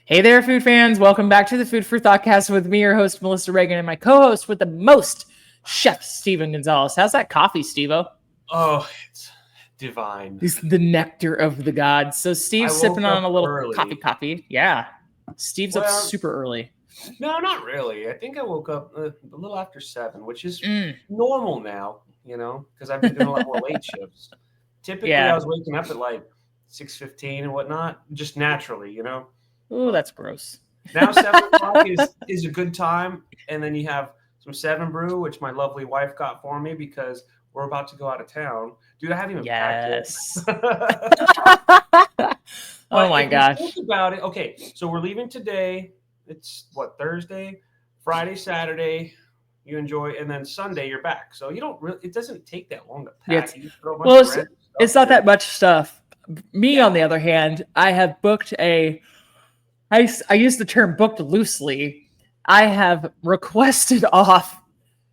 Hey there, food fans. Welcome back to the Food for ThoughtCast with me, your host, Melissa Reagan, and my co-host with the most, Chef Steven Gonzalez. How's that coffee, Steve-O? Oh, it's divine. He's the nectar of the gods. So Steve's I sipping woke on a up little early. coffee. Yeah. Steve's up Well, super early. no, not really. I think I woke up a little after 7, which is Mm, normal now, because I've been doing a lot more late shifts. Typically, I yeah. was waking up at like 6:15 and whatnot, just naturally. Ooh, But that's gross. now 7 o'clock is a good time, and then you have some 7 brew, which my lovely wife got for me because we're about to go out of town. Dude, I haven't even packed Yes. yet. Oh But my if you think gosh. about it, okay, so we're leaving today. It's what, Thursday, Friday, Saturday. You enjoy, and then Sunday you're back. So you don't really. It doesn't take that long to Yeah, pack. You just throw a bunch well, of it's, random it's stuff not in it. that much stuff. Me, Yeah. on the other hand, I have booked I use the term booked loosely. I have requested off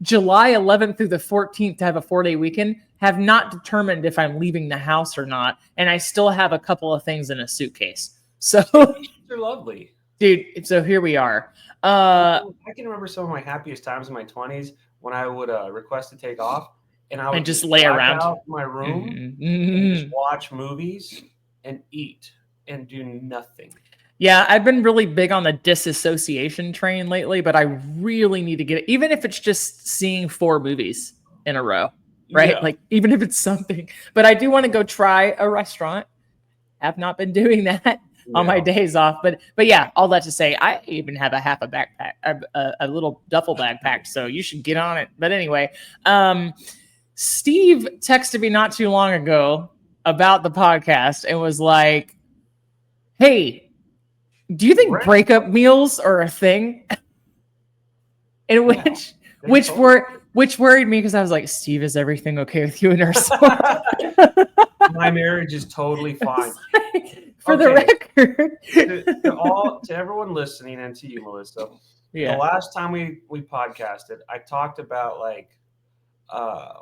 July 11th through the 14th to have a 4-day weekend, have not determined if I'm leaving the house or not. And I still have a couple of things in a suitcase. So, Staycations are lovely. dude, so here we are. I can remember some of my happiest times in my 20s when I would request to take off, and I And would just just lay black around. out my room and just Mm-hmm. watch movies and eat and do nothing. Yeah, I've been really big on the disassociation train lately, but I really need to get it, even if it's just seeing 4 movies in a row, right? Yeah. Like, even if it's something. But I do want to go try a restaurant. Have not been doing that on my Yeah. days off, but yeah, all that to say, I even have a half a backpack, a little duffel bag packed, so you should get on it. But anyway, Steve texted me not too long ago about the podcast and was like, "Hey, do you think Right. breakup meals are a thing?" In Yeah. which They totally. which worried me because I was like, "Steve, is everything okay with you and Ursula?" My marriage is totally fine. For the Okay, record. to everyone listening and to you, Melissa, the Yeah. last time we podcasted, I talked about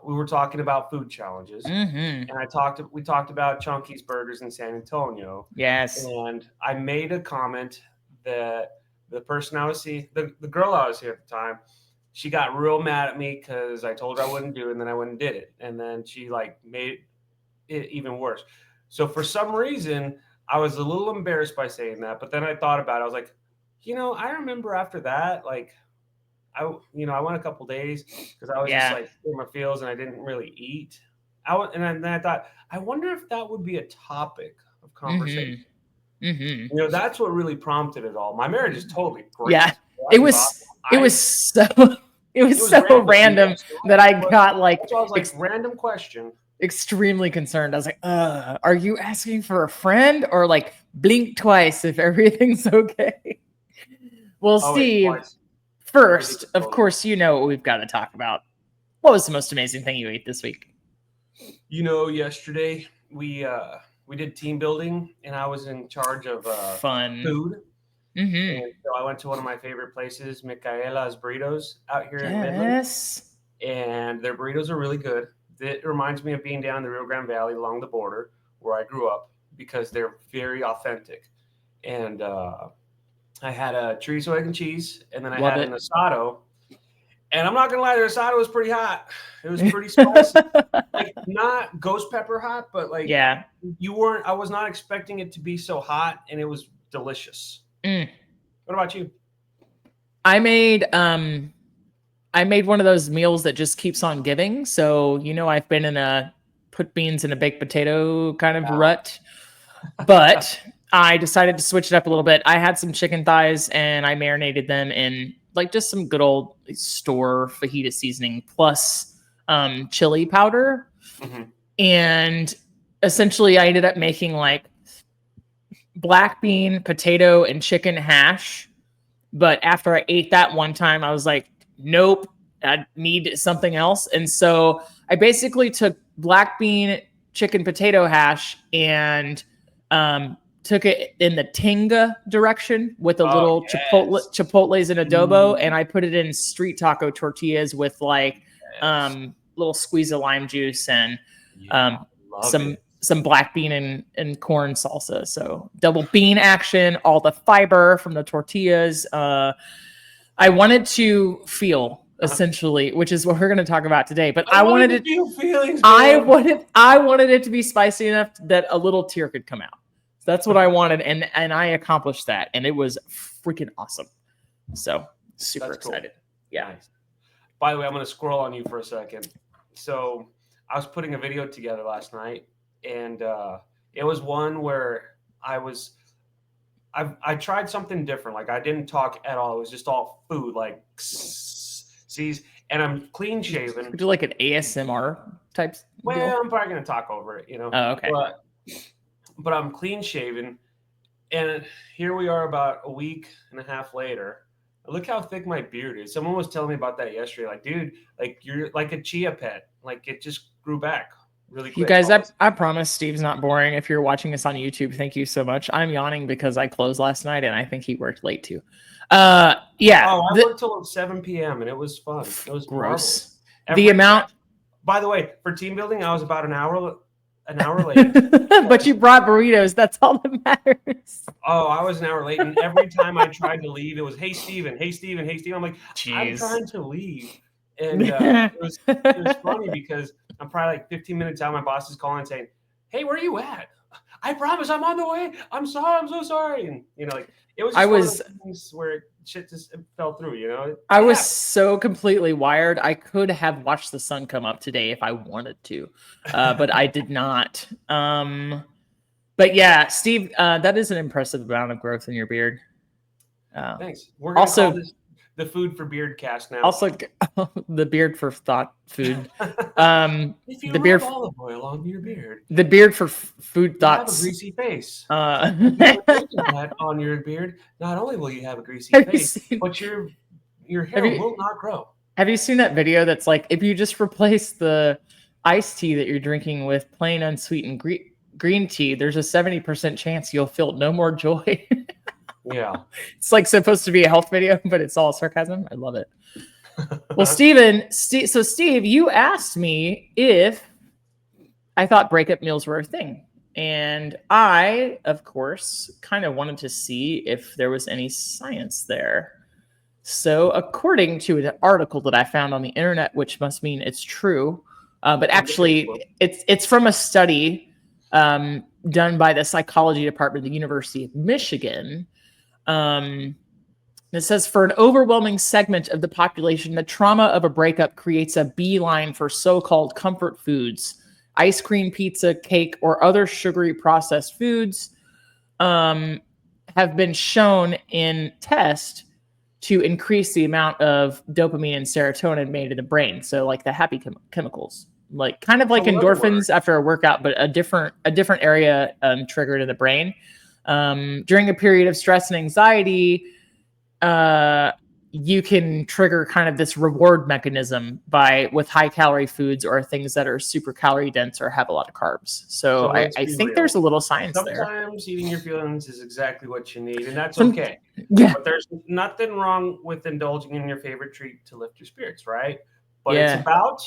we were talking about food challenges, Mm-hmm. and we talked about Chunky's Burgers in San Antonio, Yes. and I made a comment that the person I was seeing, the girl I was here at the time, she got real mad at me because I told her I wouldn't do it, and then I went and did it, and then she like made it even worse. So for some reason, I was a little embarrassed by saying that, but then I thought about it. I was like, I remember after that, like I went a couple days because I was just Yeah. like in my feels and I didn't really eat. Then I thought, I wonder if that would be a topic of conversation. Mm-hmm. Mm-hmm. That's what really prompted it all. My marriage is totally Yeah. great. It Life is was awesome. it was so it It was was so random, random yes, that right? I But got like that's why I was like, random question. extremely concerned. I was like, are you asking for a friend or like blink twice if everything's okay? Well, Oh wait, Steve, twice. Everything first, is of totally. course, you know what we've got to talk about. What was the most amazing thing you ate this week? Yesterday we did team building, and I was in charge of Fun. food. Mm-hmm. And so I went to one of my favorite places, Micaela's Burritos, out here in Midland, Yes. and their burritos are really good. It reminds me of being down the Rio Grande Valley along the border where I grew up because they're very authentic. And I had a chorizo, egg, and cheese, and then I Love had an it. asado. And I'm not gonna lie, the asado was pretty hot. It was pretty spicy, like not ghost pepper hot, but like Yeah. you weren't. I was not expecting it to be so hot, and it was delicious. Mm. What about you? I made one of those meals that just keeps on giving. So, I've been in a put beans in a baked potato kind of rut, but I decided to switch it up a little bit. I had some chicken thighs and I marinated them in like just some good old store fajita seasoning plus chili powder. Mm-hmm. And essentially I ended up making like black bean, potato, and chicken hash. But after I ate that one time, I was like, nope, I need something else. And so I basically took black bean, chicken, potato hash and took it in the tinga direction with a Oh little yes. chipotles and adobo. Mm, And I put it in street taco tortillas with like yes. little squeeze of lime juice and Yeah, love some it. some black bean and corn salsa. So double bean action, all the fiber from the tortillas. I wanted to feel essentially, which is what we're going to talk about today. But I wanted to feel feelings. I wanted it to be spicy enough that a little tear could come out. So that's what I wanted, and I accomplished that, and it was freaking awesome. So super excited. Cool. Yeah. Nice. By the way, I'm going to scroll on you for a second. So I was putting a video together last night, and it was one where I tried something different. Like I didn't talk at all. It was just all food, like sees, and I'm clean shaven. Do like an ASMR type. Well, deal? I'm probably going to talk over it, Oh, okay. But I'm clean shaven, and here we are about a week and a half later. Look how thick my beard is. Someone was telling me about that yesterday. Like, dude, like you're like a chia pet. Like it just grew back really quick. You guys, I promise Steve's not boring. If you're watching us on YouTube, thank you so much. I'm yawning because I closed last night and I think he worked late too. Yeah. Oh, I worked till 7 p.m. and it was fun. It was gross. By the way, for team building, I was about an hour late. But you brought burritos. That's all that matters. Oh, I was an hour late. And every time I tried to leave, it was, hey, Steven, hey, Steven, hey, Steven. I'm like, jeez. I'm trying to leave. And it was funny because I'm probably like 15 minutes out. My boss is calling saying, hey, where are you at? I promise I'm on the way. I'm sorry. I'm so sorry. And, like, it was just one of those things where shit just fell through, I was so completely wired. I could have watched the sun come up today if I wanted to, but I did not. But yeah, Steve, that is an impressive amount of growth in your beard. Thanks. We're going to call this the Food for Beard cast now. Also, the Beard for Thought food. If you rub olive oil on your beard. The Beard for Food Thoughts. You have a greasy face. If you put that on your beard, not only will you have a greasy face, but your hair will not grow. Have you seen that video that's like, if you just replace the iced tea that you're drinking with plain unsweetened green tea, there's a 70% chance you'll feel no more joy. Yeah. It's like supposed to be a health video, but it's all sarcasm. I love it. Well, Steve, you asked me if I thought breakup meals were a thing. And I, of course, kind of wanted to see if there was any science there. So according to an article that I found on the internet, which must mean it's true, but actually it's from a study done by the psychology department at the University of Michigan. It says, for an overwhelming segment of the population, the trauma of a breakup creates a beeline for so-called comfort foods. Ice cream, pizza, cake, or other sugary processed foods have been shown in tests to increase the amount of dopamine and serotonin made in the brain. So like the happy chemicals, like kind of like endorphins after a workout, but a different area triggered in the brain. During a period of stress and anxiety, you can trigger kind of this reward mechanism with high calorie foods or things that are super calorie dense or have a lot of carbs. So I think there's a little science there. Sometimes eating your feelings is exactly what you need, and that's okay. Yeah. But there's nothing wrong with indulging in your favorite treat to lift your spirits, right? But it's about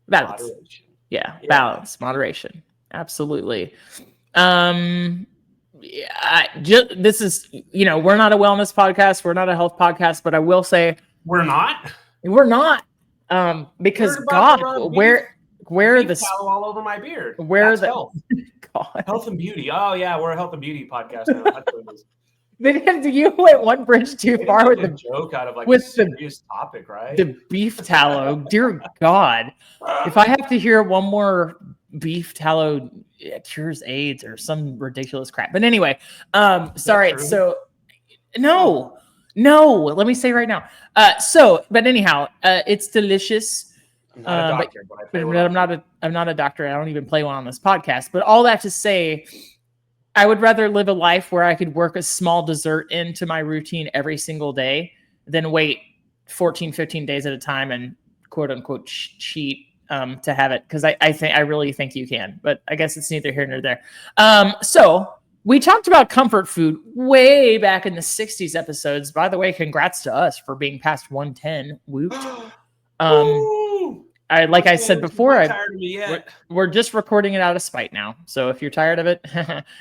balance. Moderation. Yeah, balance, moderation. Absolutely. This is, we're not a wellness podcast. We're not a health podcast, but I will say we're not. Because God, where are the all over my beard? Where That's the health? God. Health and beauty. Oh yeah, we're a health and beauty podcast now. That's what it is. You went one bridge too far with the joke out of like a serious topic, right? The beef tallow. Dear God, if I have to hear one more beef tallow cures AIDS or some ridiculous crap. But anyway, sorry. So no, let me say right now. But anyhow, it's delicious. I'm not a doctor, I'm not a doctor. I don't even play one on this podcast. But all that to say, I would rather live a life where I could work a small dessert into my routine every single day than wait 14, 15 days at a time and quote unquote cheat to have it. Cause I really think you can, but I guess it's neither here nor there. So we talked about comfort food way back in the 60s episodes. By the way, congrats to us for being past 110. Whoop. like I said before, I'm tired of me yet. we're just recording it out of spite now. So if you're tired of it,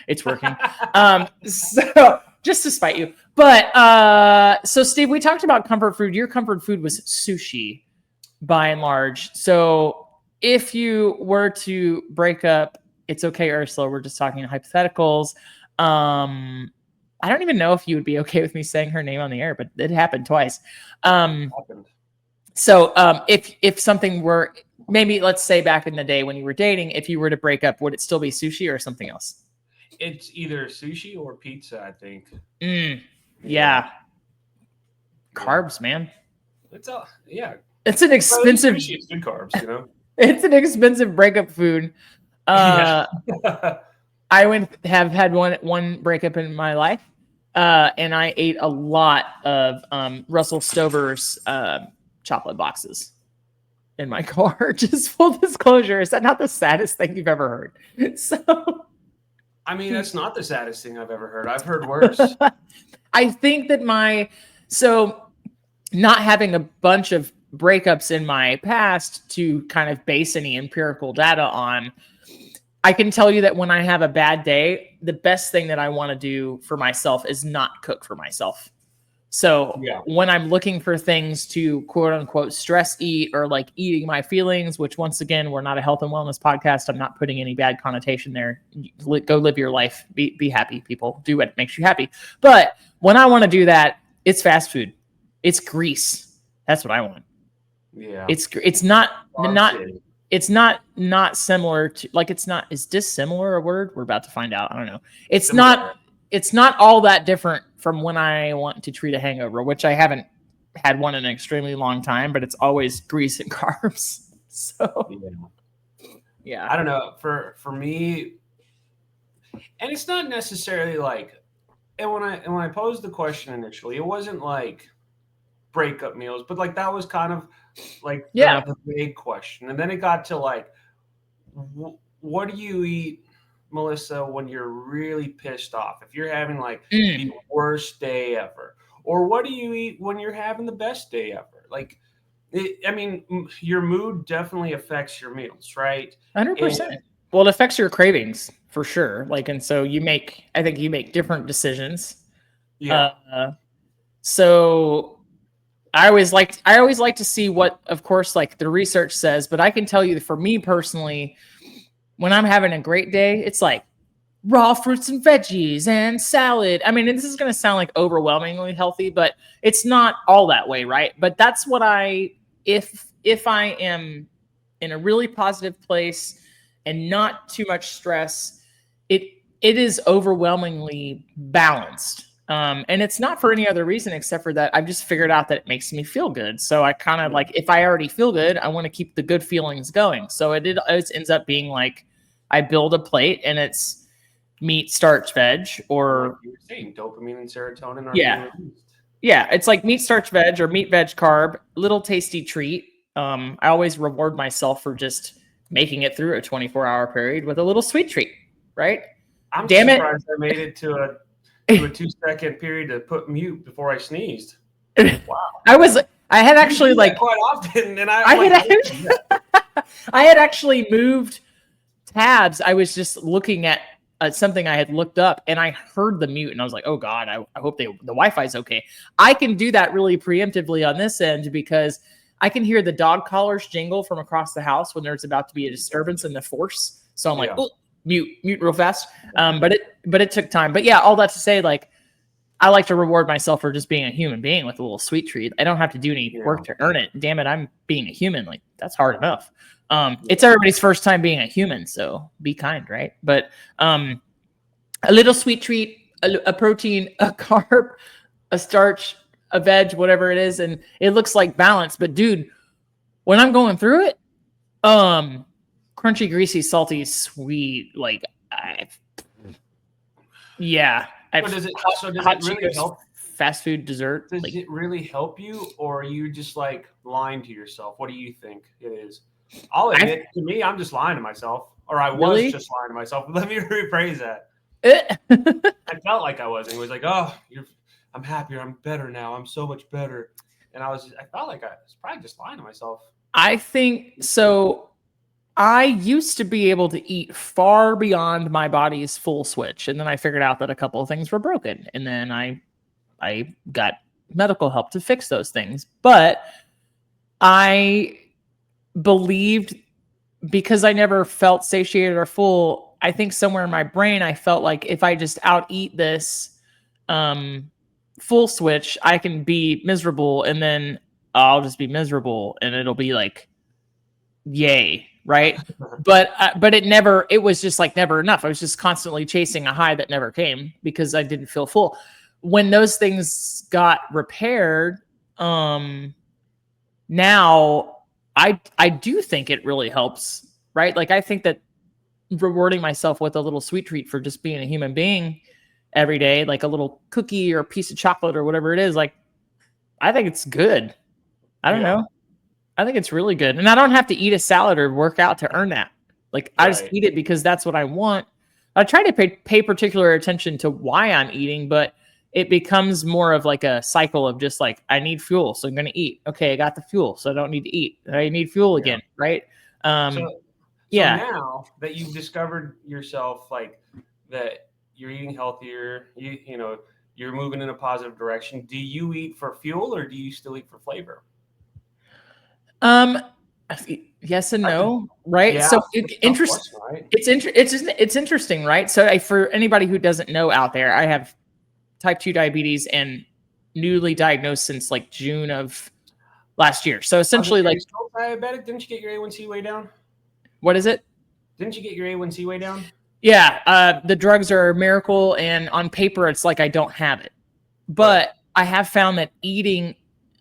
it's working. So just to spite you. But so Steve, we talked about comfort food. Your comfort food was sushi by and large. So if you were to break up, it's okay, Ursula. We're just talking hypotheticals. I don't even know if you would be okay with me saying her name on the air, but it happened twice. So if something were, maybe let's say back in the day when you were dating, if you were to break up, would it still be sushi or something else? It's either sushi or pizza, I think. Yeah. Carbs, man. It's yeah. It's an expensive. Sushi, it's good carbs, you know. It's an expensive breakup food. Yeah. I have had one breakup in my life, and I ate a lot of Russell Stover's chocolate boxes in my car. Just full disclosure, is that not the saddest thing you've ever heard? So, I mean, that's not the saddest thing I've ever heard. I've heard worse. I think that not having a bunch of breakups in my past to kind of base any empirical data on, I can tell you that when I have a bad day, the best thing that I want to do for myself is not cook for myself. So when I'm looking for things to quote unquote stress eat or like eating my feelings, which once again, we're not a health and wellness podcast. I'm not putting any bad connotation there. Go live your life. Be happy, people. Do what makes you happy. But when I want to do that, it's fast food. It's grease. That's what I want. Yeah. It's not similar to, like, it's not, is dissimilar a word? We're about to find out. I don't know. It's not all that different from when I want to treat a hangover, which I haven't had one in an extremely long time, but it's always grease and carbs. So yeah. I don't know. For me, and it's not necessarily like, and when I posed the question initially, it wasn't like breakup meals, but like that was kind of like the big question. And then it got to like, what do you eat, Melissa, when you're really pissed off? If you're having like the worst day ever, or what do you eat when you're having the best day ever? Like, I mean, your mood definitely affects your meals, right? 100%. Well, it affects your cravings for sure. Like, and so I think you make different decisions. Yeah. So I always like to see what, of course, like the research says, but I can tell you that for me personally, when I'm having a great day, it's like raw fruits and veggies and salad. I mean, this is going to sound like overwhelmingly healthy, but it's not all that way, right? But that's what if I am in a really positive place and not too much stress, it is overwhelmingly balanced. And it's not for any other reason except for that I've just figured out that it makes me feel good. So I kind of like, if I already feel good, I want to keep the good feelings going. So it ends up being like, I build a plate and it's meat, starch, veg, or like you were saying, dopamine and serotonin are being released. Yeah, it's like meat, starch, veg, or meat, veg, carb, little tasty treat. I always reward myself for just making it through a 24-hour period with a little sweet treat, right? I'm surprised I made it to a 2-second period to put mute before I sneezed. Wow. I had actually like quite often, and I had actually moved tabs. I was just looking at something I had looked up, and I heard the mute, and I was like, "Oh God, I hope the Wi-Fi's okay." I can do that really preemptively on this end because I can hear the dog collars jingle from across the house when there's about to be a disturbance in the force. So I'm like, "Oh, mute real fast." But it took time. But yeah, all that to say, like, I like to reward myself for just being a human being with a little sweet treat. I don't have to do any work to earn it. Damn it, I'm being a human. Like, that's hard enough. It's everybody's first time being a human, so be kind, right? But a little sweet treat, a protein, a carb, a starch, a veg, whatever it is, and it looks like balance. But dude, when I'm going through it, crunchy, greasy, salty, sweet, like does it really help? Fast food, dessert. Does it really help you, or are you just like lying to yourself? What do you think it is? I'll admit, to me, I'm just lying to myself, or I was just lying to myself. Let me rephrase that. I felt like I was, and it was like, "Oh, I'm happier. I'm better now. I'm so much better." And I felt like I was probably just lying to myself. I think so. I used to be able to eat far beyond my body's full switch, and then I figured out that a couple of things were broken, and then I got medical help to fix those things. But I believed, because I never felt satiated or full, I think somewhere in my brain I felt like if I just out eat this um full switch, I can be miserable, and then I'll just be miserable and it'll be like yay, right? But it was just like never enough. I was just constantly chasing a high that never came because I didn't feel full. When those things got repaired, now I do think it really helps, right? Like I think that rewarding myself with a little sweet treat for just being a human being every day, like a little cookie or a piece of chocolate or whatever it is, like I think it's good. I don't Yeah. know. I think it's really good. And I don't have to eat a salad or work out to earn that. Like I just Right. eat it because that's what I want. I try to pay particular attention to why I'm eating, but it becomes more of like a cycle of just like, I need fuel, so I'm going to eat. Okay, I got the fuel, so I don't need to eat. I need fuel Yeah. again, right? So Yeah. now that you've discovered yourself, like that you're eating healthier, you're moving in a positive direction. Do you eat for fuel or do you still eat for flavor? Um, yes and That's a, no, right? yeah, So it's a tough question, right? it's interesting, right? So for anybody who doesn't know out there, I have type 2 diabetes and newly diagnosed since like June of last year. So I was gonna essentially, say, are like, you still diabetic? Didn't you get your A1C way down? what is it? Didn't you get your A1C way down? Yeah, the drugs are a miracle, and on paper, it's like I don't have it. Right. But I have found that eating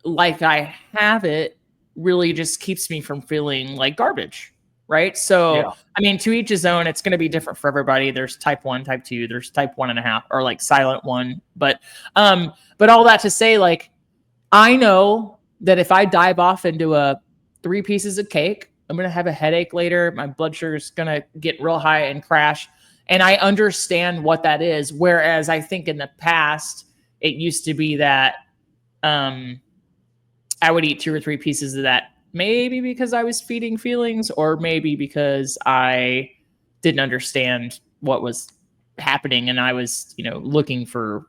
like I have it really just keeps me from feeling like garbage. Right. So, Yeah. I mean, to each his own, it's going to be different for everybody. There's type 1, type 2, there's type 1.5, or like silent one. But all that to say, like, I know that if I dive off into a 3 pieces of cake, I'm going to have a headache later. My blood sugar is going to get real high and crash. And I understand what that is. Whereas I think in the past, it used to be that um, I would eat 2 or 3 pieces of that, maybe because I was feeding feelings, or maybe because I didn't understand what was happening and I was, looking for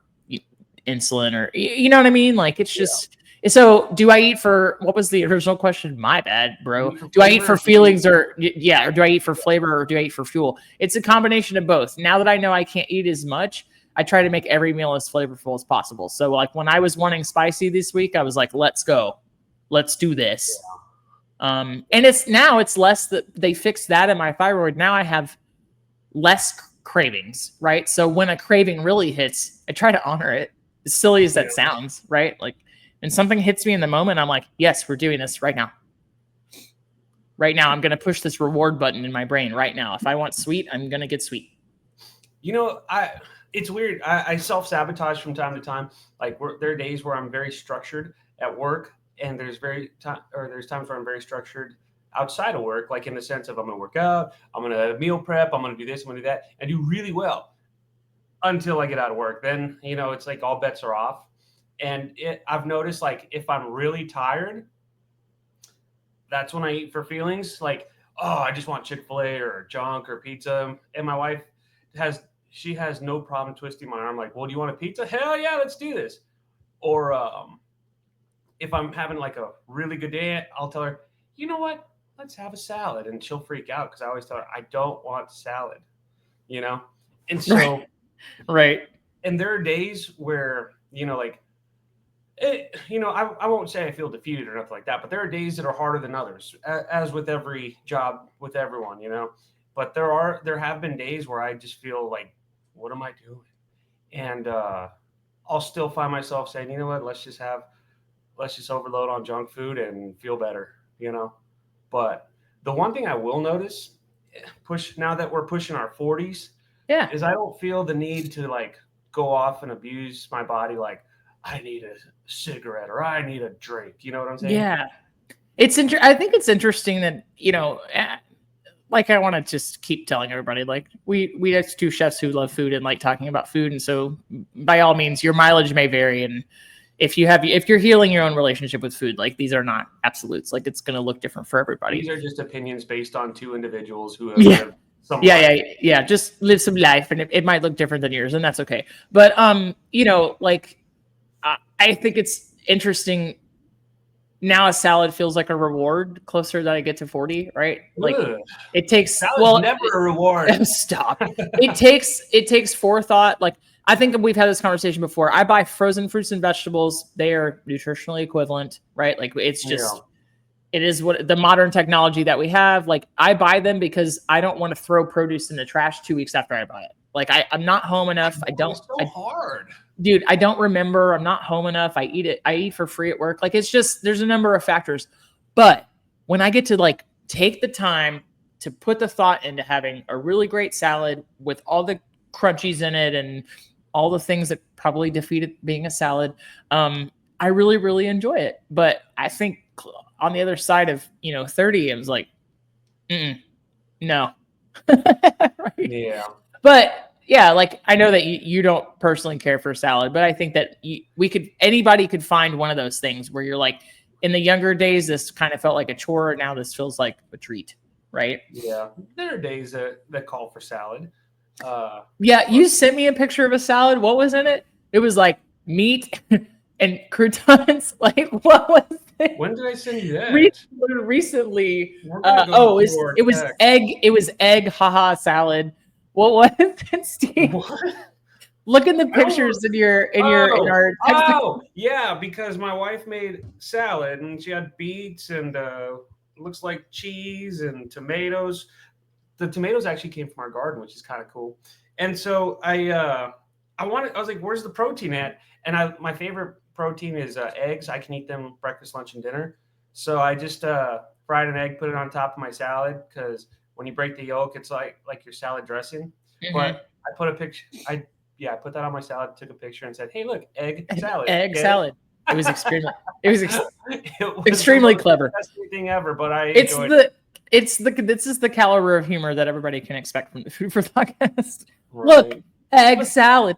insulin, or you know what I mean? Like it's Yeah. just. So do I eat for, what was the original question? My bad, Do you bro. eat for Do I eat flavor for or do you eat feelings, or yeah, or do I eat for flavor, or do I eat for fuel? It's a combination of both. Now that I know I can't eat as much, I try to make every meal as flavorful as possible. So like when I was wanting spicy this week, I was like, let's go. Let's do this. And it's less that they fixed that in my thyroid. Now I have less cravings, right? So when a craving really hits, I try to honor it. As silly as Yeah. that sounds, right? Like when something hits me in the moment, I'm like, yes, we're doing this right now. Right now, I'm going to push this reward button in my brain right now. If I want sweet, I'm going to get sweet. It's weird. I self-sabotage from time to time. Like there are days where I'm very structured at work, and there's times where I'm very structured outside of work, like in the sense of I'm gonna work out, I'm gonna meal prep, I'm gonna do this, I'm gonna do that, and do really well until I get out of work. Then it's like all bets are off. And I've noticed, like, if I'm really tired, that's when I eat for feelings. Like, oh, I just want Chick-fil-A or junk or pizza. And my wife has no problem twisting my arm. Like, well, do you want a pizza? Hell yeah, let's do this. Or if I'm having like a really good day, I'll tell her, you know what? Let's have a salad. And she'll freak out because I always tell her, I don't want salad, you know? And so, right. And there are days where, like, I won't say I feel defeated or nothing like that, but there are days that are harder than others, as with every job, with everyone, But there have been days where I just feel like, what am I doing? And I'll still find myself saying, you know what, let's just overload on junk food and feel better. But the one thing I will notice, now that we're pushing our 40s, Yeah, is I don't feel the need to like go off and abuse my body like I need a cigarette or I need a drink. You know what I'm saying? yeah. I think it's interesting that like I want to just keep telling everybody, like we have 2 chefs who love food and like talking about food, and so by all means, your mileage may vary, and if you're healing your own relationship with food, like these are not absolutes. Like it's going to look different for everybody. These are just opinions based on two individuals who have Yeah. lived some Yeah, life. yeah. Just live some life, and it might look different than yours, and that's okay. But you know, like I think it's interesting. Now a salad feels like a reward closer that I get to 40, right? Like Ugh. it takes Salad's never a reward. Stop. It takes forethought. Like I think we've had this conversation before. I buy frozen fruits and vegetables. They are nutritionally equivalent, right? Like it's just it is what the modern technology that we have. Like I buy them because I don't want to throw produce in the trash 2 weeks after I buy it. Like I'm not home enough. It's so hard. Dude, I don't remember. I'm not home enough. I eat for free at work. Like it's just there's a number of factors. But when I get to like take the time to put the thought into having a really great salad with all the crunchies in it and all the things that probably defeat it being a salad, I really, really enjoy it. But I think on the other side of 30, it was like, no. Right? Yeah. But yeah, like I know that you don't personally care for salad, but I think that anybody could find one of those things where you're like, in the younger days, this kind of felt like a chore. Now this feels like a treat, right? Yeah, there are days that call for salad. Yeah, you sent me a picture of a salad. What was in it? It was like meat and croutons. Like what was it? When did I send you that? Recently. It was egg. It was egg. Haha, salad. What was it, Steve? What? Look in the pictures in our text. Oh, yeah, because my wife made salad and she had beets and looks like cheese and tomatoes. The tomatoes actually came from our garden, which is kind of cool. And so I was like, where's the protein at? And my favorite protein is eggs. I can eat them breakfast, lunch, and dinner. So I just fried an egg, put it on top of my salad because when you break the yolk, it's like your salad dressing. Mm-hmm. But I put a picture. I put that on my salad, took a picture, and said, "Hey, look, egg salad." Egg salad. It was extremely. Extremely clever. Best thing ever, but I enjoyed it. This is the caliber of humor that everybody can expect from the Food for ThoughtCast. Right. Look, egg salad.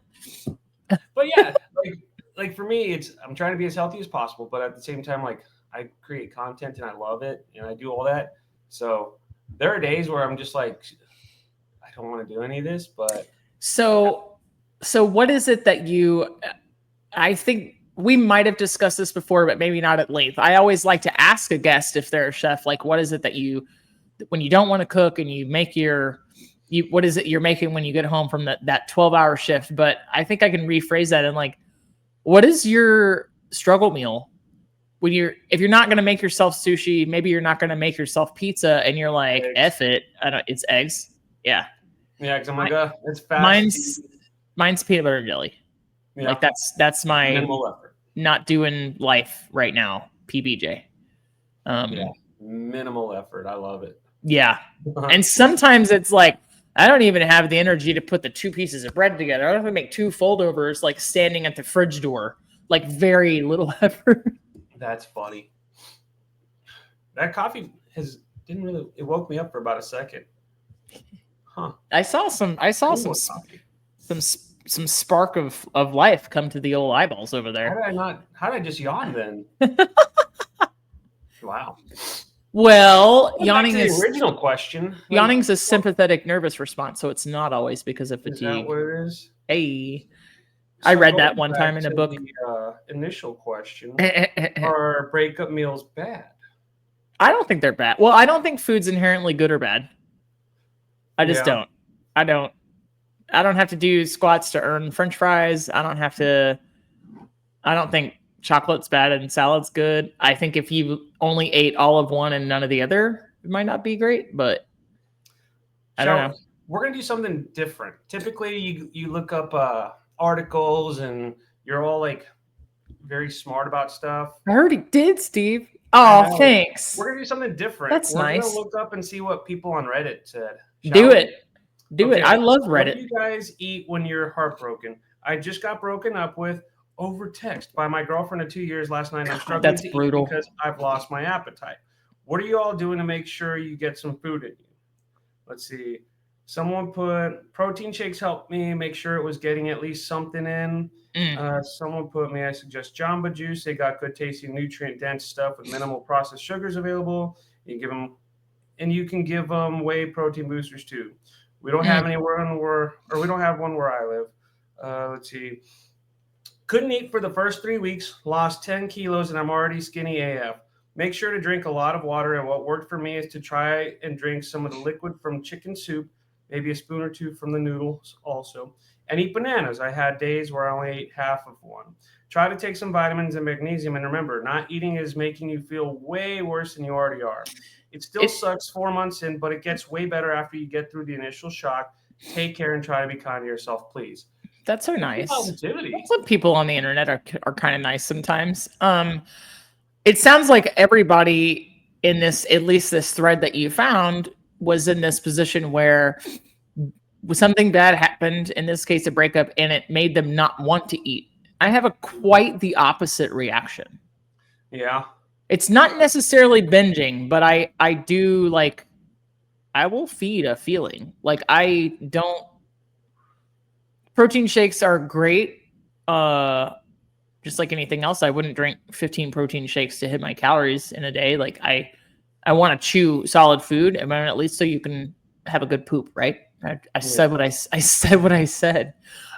But yeah, like for me, I'm trying to be as healthy as possible, but at the same time, like I create content and I love it and I do all that. So there are days where I'm just like, I don't want to do any of this, but so what is it that I think we might have discussed this before, but maybe not at length. I always like to ask a guest if they're a chef, like, what is it that when you don't want to cook and you make what is it you're making when you get home from that 12-hour shift? But I think I can rephrase that and like, what is your struggle meal? If you're not going to make yourself sushi, maybe you're not going to make yourself pizza and you're like, eggs. F it. It's eggs. Yeah. Yeah. Cause I'm like, it's fast. Mine's peanut butter and jelly. Yeah. Like that's my minimal effort. Not doing life right now. PBJ. Yeah. Minimal effort. I love it. Yeah. And sometimes it's like, I don't even have the energy to put the 2 pieces of bread together. I don't have to make 2 foldovers, like standing at the fridge door, like very little effort. That's funny. That coffee it woke me up for about a second. Huh. I saw some spark of life come to the old eyeballs over there. How did I just yawn then? Wow. Well, yawning is the original question. Yawning's a sympathetic nervous response, so it's not always because of fatigue. Is that what it is? Hey. I read that one time in a book. The initial question: are breakup meals bad? I don't think they're bad. Well, I don't think food's inherently good or bad. I just don't. I don't have to do squats to earn French fries. I don't think chocolate's bad and salad's good. I think if you only ate all of one and none of the other, it might not be great. But I don't know. We're gonna do something different. Typically, you look up articles and you're all like very smart about stuff. I heard he did, Steve. Oh, thanks. We're gonna do something different. That's nice. We're gonna look up and see what people on Reddit said. Do it. I love Reddit. What do you guys eat when you're heartbroken? I just got broken up with over text by my girlfriend of 2 years last night. I'm struggling to eat because I've lost my appetite. What are you all doing to make sure you get some food in you? Let's see. Someone put protein shakes helped me make sure it was getting at least something in. Someone put me, I suggest Jamba Juice. They got good tasting, nutrient dense stuff with minimal processed sugars available. You give them, and you can give them whey protein boosters too. We don't have anywhere we don't have one where I live. Let's see. Couldn't eat for the first 3 weeks, lost 10 kilos, and I'm already skinny AF. Make sure to drink a lot of water, and what worked for me is to try and drink some of the liquid from chicken soup, maybe a spoon or two from the noodles also, and eat bananas. I had days where I only ate half of one. Try to take some vitamins and magnesium, and remember, not eating is making you feel way worse than you already are. It still sucks 4 months in, but it gets way better after you get through the initial shock. Take care and try to be kind to yourself, please. That's so nice. Positivity. Some people on the internet are kind of nice sometimes. It sounds like everybody in this, at least this thread that you found, was in this position where something bad happened, in this case a breakup, and it made them not want to eat. I have quite the opposite reaction. Yeah. It's not necessarily binging, but I do, like, I will feed a feeling. Like, I don't. Protein shakes are great. Just like anything else, I wouldn't drink 15 protein shakes to hit my calories in a day. Like, I want to chew solid food, and at least so you can have a good poop, right? I said what I said what I said.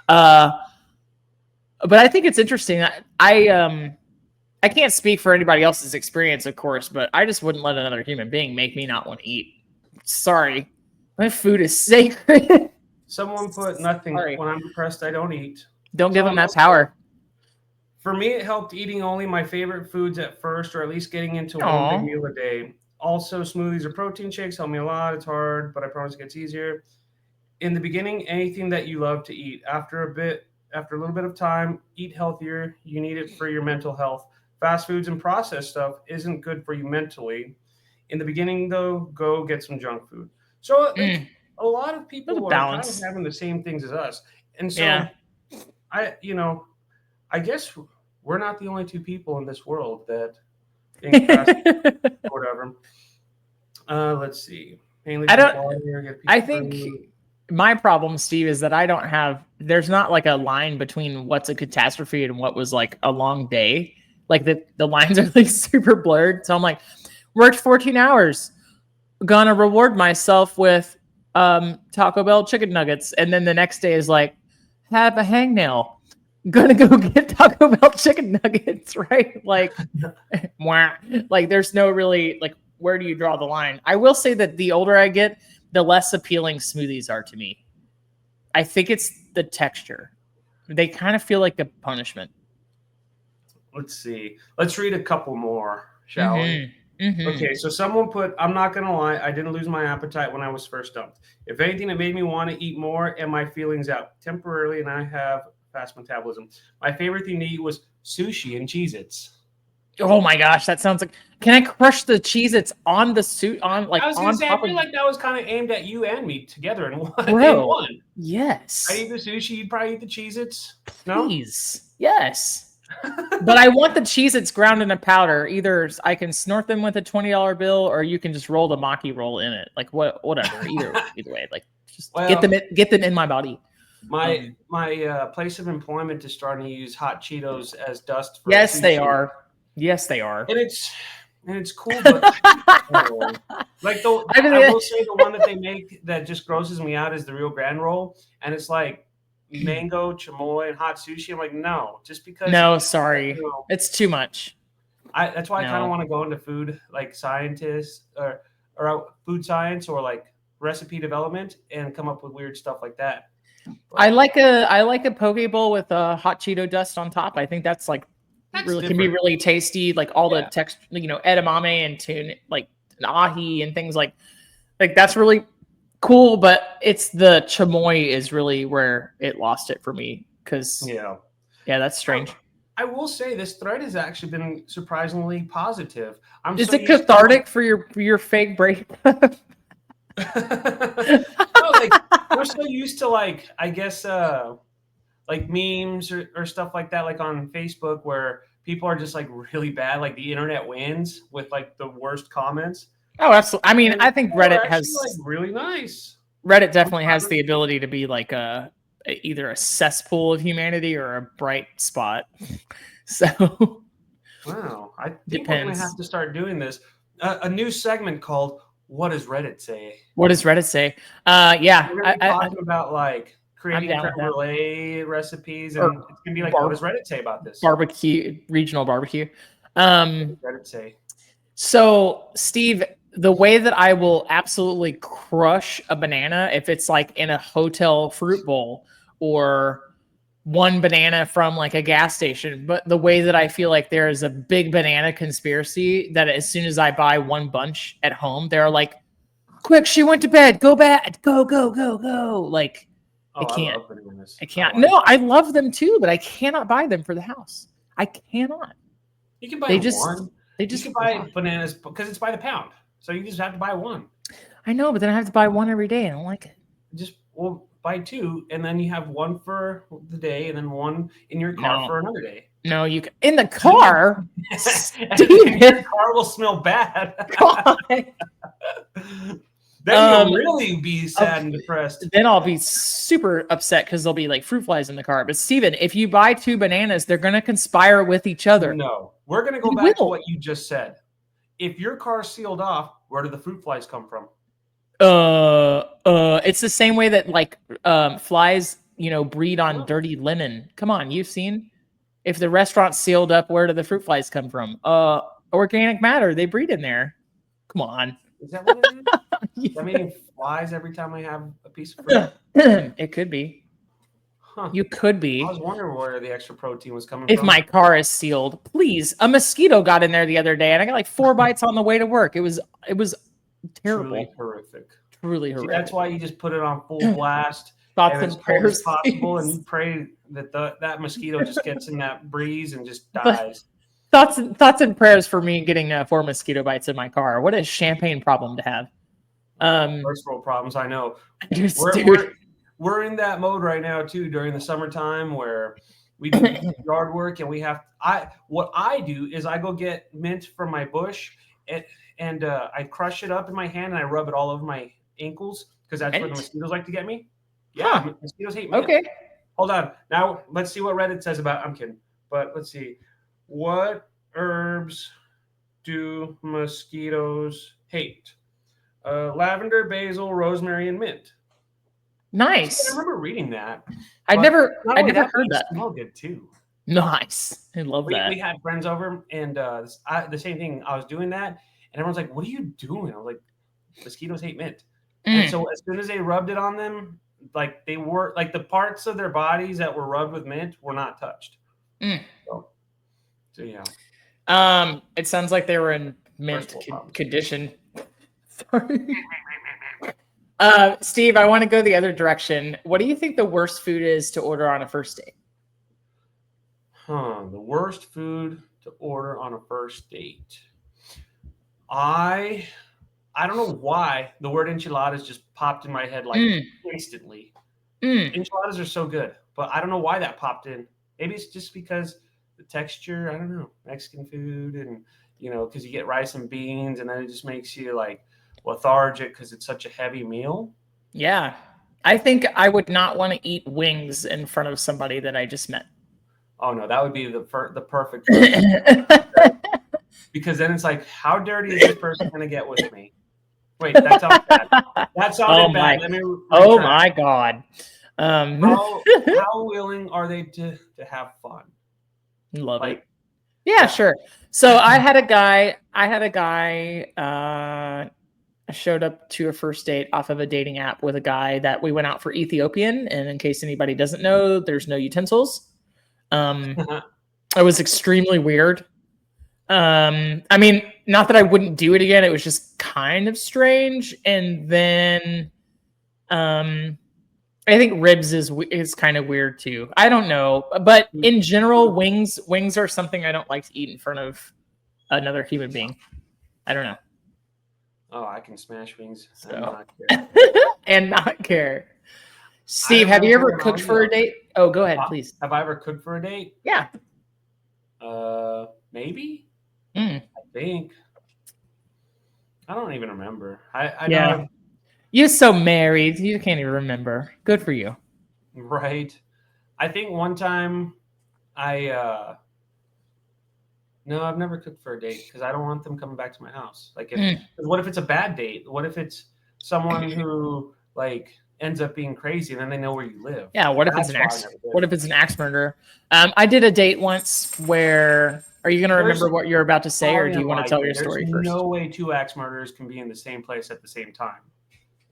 But I think it's interesting. I can't speak for anybody else's experience, of course, but I just wouldn't let another human being make me not want to eat. Sorry. My food is sacred. Someone put nothing. Sorry. When I'm depressed, I don't eat. Don't give them that power. For me, it helped eating only my favorite foods at first, or at least getting into one big meal a day. Also, smoothies or protein shakes help me a lot. It's hard, but I promise it gets easier. In the beginning, anything that you love to eat. After a little bit of time, eat healthier. You need it for your mental health. Fast foods and processed stuff isn't good for you mentally. In the beginning, though, go get some junk food. So a lot of people are kind of having the same things as us. And so I guess we're not the only two people in this world that think fast food or whatever. Let's see. Mainly I think my problem, Steve, is that there's not like a line between what's a catastrophe and what was like a long day. Like the lines are like super blurred. So I'm like, worked 14 hours, gonna reward myself with Taco Bell chicken nuggets. And then the next day is like, have a hangnail, gonna go get Taco Bell chicken nuggets, right? Like, like there's no really, like, where do you draw the line? I will say that the older I get, the less appealing smoothies are to me. I think it's the texture. They kind of feel like a punishment. Let's see. Let's read a couple more, shall we? Okay, so someone put, I'm not going to lie, I didn't lose my appetite when I was first dumped. If anything, it made me want to eat more and my feelings out temporarily, and I have fast metabolism. My favorite thing to eat was sushi and Cheez-Its. Oh my gosh, that sounds like, can I crush the Cheez-Its on the suit on like I was on say, top I feel like that was kind of aimed at you and me together in one. Bro, yes. I eat the sushi, you'd probably eat the Cheez-Its. No? Please. Yes. But I want the Cheez-Its ground in a powder. Either I can snort them with a $20 bill, or you can just roll the Maki roll in it. Like whatever. Either way. Like just get them in my body. My place of employment is starting to use hot Cheetos as dust for Yes, sushi. they are. Yes, they are. And it's cool, but I will say the one that they make that just grosses me out is the Rio Grande roll, and it's like mango, chamoy, and hot sushi. I'm like, no, just because. No, sorry, it's too much. That's why I kind of want to go into food, like scientists or food science or like recipe development, and come up with weird stuff like that. But I like a poke bowl with a hot Cheeto dust on top. I think that's like really can be really tasty. Like all the texture, edamame and tuna, like ahi and things like that's really cool. But it's the chamoy is really where it lost it for me. Cause yeah, that's strange. I will say this thread has actually been surprisingly positive. Is it cathartic for your fake breakup? No, like we're so used to I guess like memes or stuff like that, like on Facebook, where people are just like really bad, like the internet wins with like the worst comments. Oh, absolutely. I mean, I think Reddit has like really nice. Reddit definitely has the ability to be like either a cesspool of humanity or a bright spot. So Wow, I think we're gonna depends. have to start doing this. A new segment called "What Does Reddit Say?" What does Reddit say? Yeah, We're gonna be talking about like I'm creating down creme with that. brulee recipes, Or and it's gonna be like, "What does Reddit say about this?" barbecue, regional barbecue. What does Reddit say? So, Steve, the way that I will absolutely crush a banana if it's like in a hotel fruit bowl or one banana from like a gas station, but the way that I feel like there is a big banana conspiracy that as soon as I buy one bunch at home, they're like, quick, she went to bed, go bed, go, go, go, go. Like, I Oh, I can't. love bananas. I can't. No, I love them too, but I cannot buy them for the house. I cannot. You can buy They one. You just can buy bananas because it's by the pound, so you just have to buy one. I know, but then I have to buy one every day. I don't like it. Just buy two, and then you have one for the day, and then one in your car for another day. No, you can, in the car. And your car will smell bad. Then you'll really be sad and depressed. Then I'll be super upset because there'll be like fruit flies in the car. But Steven, if you buy two bananas, they're gonna conspire with each other. No, we're gonna go back to what you just said. If your car's sealed off, where do the fruit flies come from? It's the same way that like flies, breed on dirty linen. Come on, you've seen. If the restaurant's sealed up, where do the fruit flies come from? Organic matter. They breed in there. Come on. Is that what it is? Does that mean flies every time I have a piece of fruit? It could be. Huh. You could be. I was wondering where the extra protein was coming from. from. If my car is sealed, please. A mosquito got in there the other day, and I got like 4 bites on the way to work. It was terrible. Truly horrific. Truly horrific. See, that's why you just put it on full blast. Thoughts and prayers, as possible, and you pray that that mosquito just gets in that breeze and just dies. Thoughts and prayers for me getting 4 mosquito bites in my car. What a champagne problem to have. First world problems, I know. Dude. We're in that mode right now too during the summertime where we do yard work and we have. What I do is I go get mint from my bush and I crush it up in my hand and I rub it all over my ankles because that's where the mosquitoes like to get me. Yeah, mosquitoes hate mint. Okay. Hold on. Now let's see what Reddit says about. I'm kidding, but let's see. What herbs do mosquitoes hate? Lavender, basil, rosemary, and mint. Nice. I remember reading that. I never heard that. Smell good too. Nice. I love that. We had friends over, and the same thing. I was doing that, and everyone's like, "What are you doing?" I was like, "Mosquitoes hate mint." And so as soon as they rubbed it on them, like they were like the parts of their bodies that were rubbed with mint were not touched. So yeah. It sounds like they were in mint condition. Sorry. Steve, I want to go the other direction. What do you think the worst food is to order on a first date? The worst food to order on a first date. I don't know why the word enchiladas just popped in my head like instantly. Enchiladas are so good, but I don't know why that popped in. Maybe it's just because the texture, I don't know, Mexican food and, because you get rice and beans and then it just makes you like lethargic because it's such a heavy meal. Yeah. I think I would not want to eat wings in front of somebody that I just met. Oh, no, that would be the perfect because then it's like, how dirty is this person going to get with me? Wait, that sounds bad. That sounded bad. Let me oh, my God. How willing are they to have fun? Love it. Yeah, sure. So I had a guy I showed up to a first date off of a dating app with a guy that we went out for Ethiopian. And in case anybody doesn't know, there's no utensils. It was extremely weird. I mean, not that I wouldn't do it again. It was just kind of strange. And then, I think ribs is kind of weird too. I don't know, but in general, wings are something I don't like to eat in front of another human being. I don't know. Oh, I can smash wings and not care. Steve, have you ever cooked for a date? Oh, go ahead, please. Have I ever cooked for a date? Yeah. Maybe. I think. I don't even remember. I yeah. know You're so married. You can't even remember. Good for you. Right. I think one time no, I've never cooked for a date because I don't want them coming back to my house. Like, what if it's a bad date? What if it's someone who like ends up being crazy and then they know where you live? Yeah. What if it's an axe? What if it's an axe murderer? I did a date once where. Are you going to remember what you're about to say, or do you want to tell your story first? No way two axe murderers can be in the same place at the same time.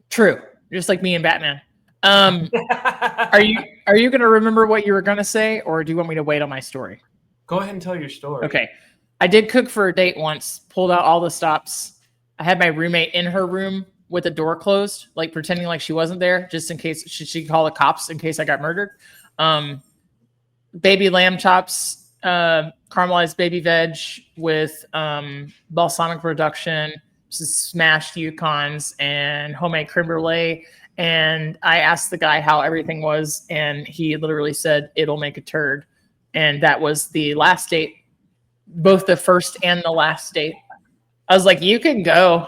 True. Just like me and Batman. Are you going to remember what you were going to say, or do you want me to wait on my story? Go ahead and tell your story. Okay. I did cook for a date once, pulled out all the stops. I had my roommate in her room with the door closed, like pretending like she wasn't there, just in case she call the cops in case I got murdered. Baby lamb chops, caramelized baby veg with balsamic reduction, smashed Yukons, and homemade creme brulee. And I asked the guy how everything was, and he literally said, "It'll make a turd." And that was the last date, both the first and the last date. I was like, "You can go.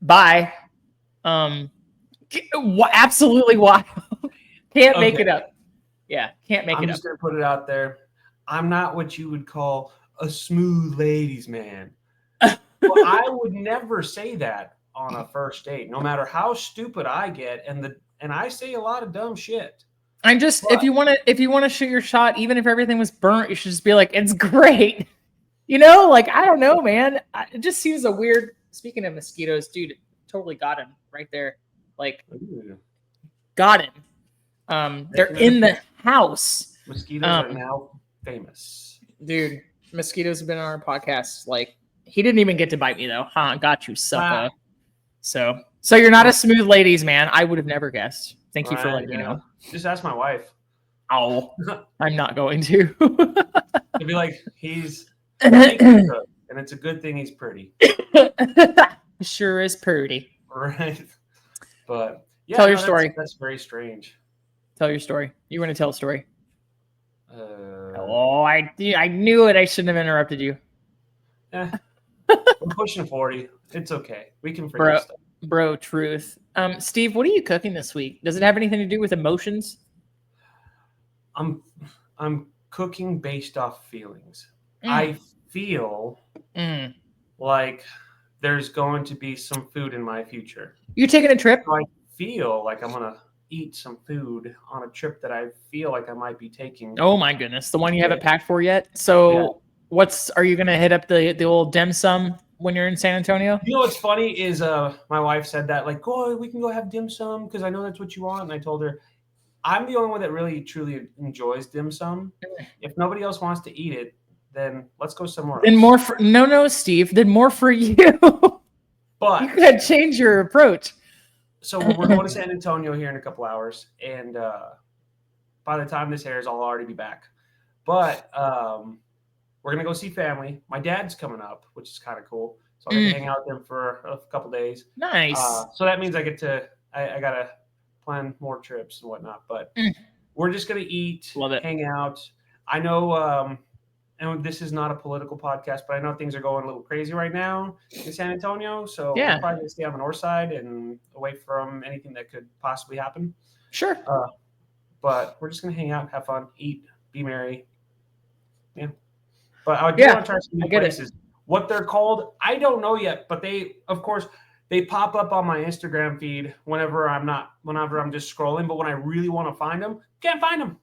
Bye." Absolutely wild. Can't make it up. Yeah, can't make it up. I'm just going to put it out there. I'm not what you would call a smooth ladies man. But I would never say that on a first date, no matter how stupid I get. And I say a lot of dumb shit. I'm just, if you want to shoot your shot, even if everything was burnt, you should just be like, "It's great." You know, like, I don't know, man. It just seems a weird, speaking of mosquitoes, dude, totally got him right there. Like, got him. They're in the house. Mosquitoes are now famous. Dude, mosquitoes have been on our podcast. Like, he didn't even get to bite me, though. Huh, got you, sucker. Wow. So you're not a smooth ladies, man. I would have never guessed. Thank you for letting me know. Just ask my wife. Oh, I'm not going to. It'd be like, he's and it's a good thing he's pretty. Sure is pretty. Right. But yeah, tell your story. That's very strange. Tell your story. You want to tell a story? I knew it. I shouldn't have interrupted you. I'm pushing 40. It's okay. We can forget stuff. Bro, truth. Steve, what are you cooking this week? Does it have anything to do with emotions? I'm cooking based off feelings. I feel like there's going to be some food in my future. You taking a trip? So I feel like I'm gonna eat some food on a trip that I feel like I might be taking. Oh my goodness, the one you haven't packed for yet. So, are you gonna hit up the old dim sum when you're in San Antonio? You know what's funny is my wife said that, like, "Oh, we can go have dim sum because I know that's what you want." And I told her, I'm the only one that really truly enjoys dim sum. If nobody else wants to eat it, then let's go somewhere else. Then more for no, Steve. Then more for you. But you gotta change your approach. So we're going to San Antonio here in a couple hours, and by the time this airs, I'll already be back. But we're gonna go see family. My dad's coming up, which is kind of cool. So I'm gonna hang out with him for a couple days. Nice. So that means I gotta plan more trips and whatnot. But we're just gonna eat, hang out. I know. And this is not a political podcast, but I know things are going a little crazy right now in San Antonio. So we're probably going to stay on the north side and away from anything that could possibly happen. Sure. But we're just going to hang out, have fun, eat, be merry. Yeah. But I do want to try some new places. What they're called, I don't know yet. But they pop up on my Instagram feed whenever I'm just scrolling. But when I really want to find them, can't find them.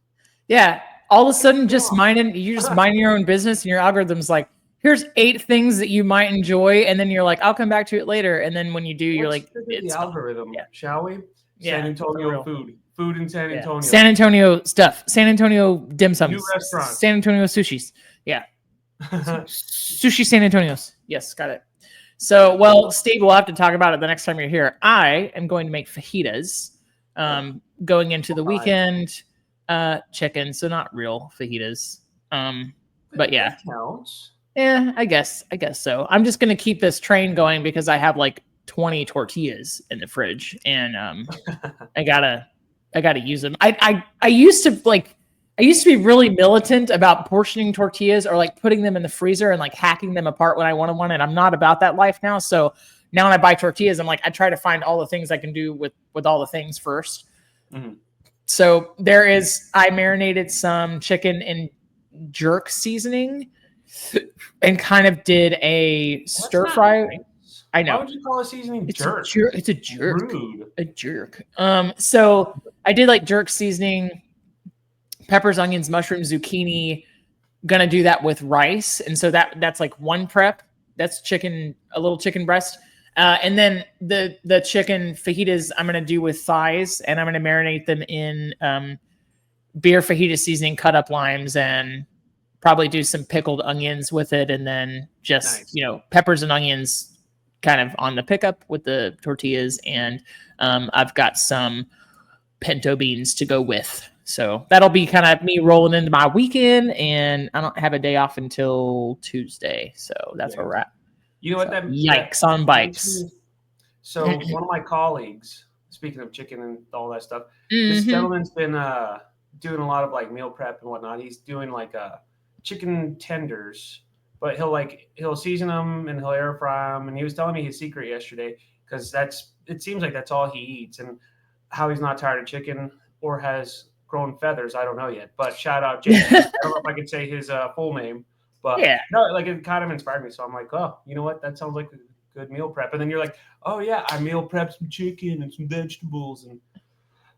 Yeah. All of a sudden, just minding your own business, and your algorithm's like, here's 8 things that you might enjoy, and then you're like, I'll come back to it later. And then when you do, you're like, it's the algorithm, shall we? San Antonio food in San Antonio, San Antonio stuff, San Antonio dim sums, new restaurants, San Antonio sushis, sushi San Antonios. Yes, got it. So, well, Steve, we'll have to talk about it the next time you're here. I am going to make fajitas, going into the weekend. Chicken, so not real fajitas. But yeah. That counts. Yeah, I guess so. I'm just gonna keep this train going because I have like 20 tortillas in the fridge, and I gotta use them. I used to be really militant about portioning tortillas or like putting them in the freezer and like hacking them apart when I wanted one, and I'm not about that life now. So Now when I buy tortillas, I'm like, I try to find all the things I can do with all the things first. Mm-hmm. So I marinated some chicken in jerk seasoning and kind of did a stir fry. Nice. I know. Why would you call a seasoning It's jerk? It's a jerk. Rude. A jerk. So I did like jerk seasoning, peppers, onions, mushrooms, zucchini. Gonna do that with rice, and so that's like one prep. That's chicken, a little chicken breast, and then the chicken fajitas I'm gonna do with thighs, and I'm gonna marinate them in beer fajita seasoning, cut up limes, and probably do some pickled onions with it, and then just peppers and onions kind of on the pickup with the tortillas, and I've got some pinto beans to go with. So that'll be kind of me rolling into my weekend, and I don't have a day off until Tuesday. So that's where we're at. You know what? Yikes on bikes. So one of my colleagues, speaking of chicken and all that stuff, this gentleman's been doing a lot of like meal prep and whatnot. He's doing like chicken tenders, but he'll season them and he'll air fry them. And he was telling me his secret yesterday, because it seems like that's all he eats, and how he's not tired of chicken or has grown feathers, I don't know yet. But shout out Jason. I don't know if I could say his full name, but no, like it kind of inspired me. So I'm like, oh, you know what? That sounds like a good meal prep. And then you're like, oh yeah, I meal prep some chicken and some vegetables and.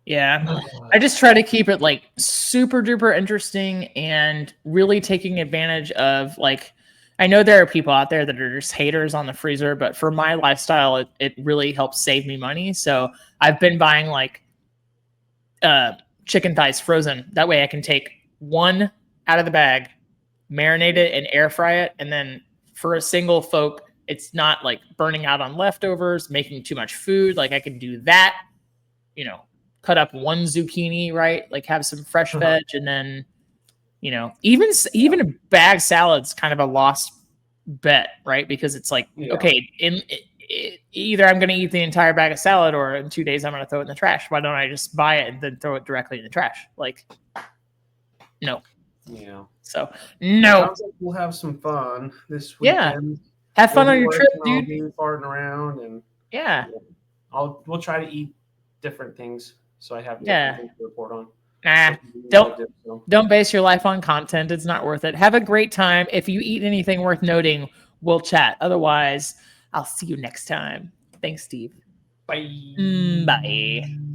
Yeah, I just try to keep it like super duper interesting and really taking advantage of like, I know there are people out there that are just haters on the freezer, but for my lifestyle, it really helps save me money. So I've been buying like chicken thighs frozen. That way I can take one out of the bag, marinate it and air fry it. And then for a single folk, it's not like burning out on leftovers, making too much food. Like I can do that, cut up one zucchini, right? Like have some fresh veg, and then, even a bag salad's kind of a lost bet, right? Because it's like, okay, either I'm going to eat the entire bag of salad, or in 2 days I'm going to throw it in the trash. Why don't I just buy it and then throw it directly in the trash? Like, no. Yeah. So no. Sounds like we'll have some fun this weekend. Yeah. Have fun on your trip, dude. I'll be farting around, and we'll try to eat different things. So I have different things to report on. Nah, don't base your life on content. It's not worth it. Have a great time. If you eat anything worth noting, we'll chat. Otherwise, I'll see you next time. Thanks, Steve. Bye. Bye.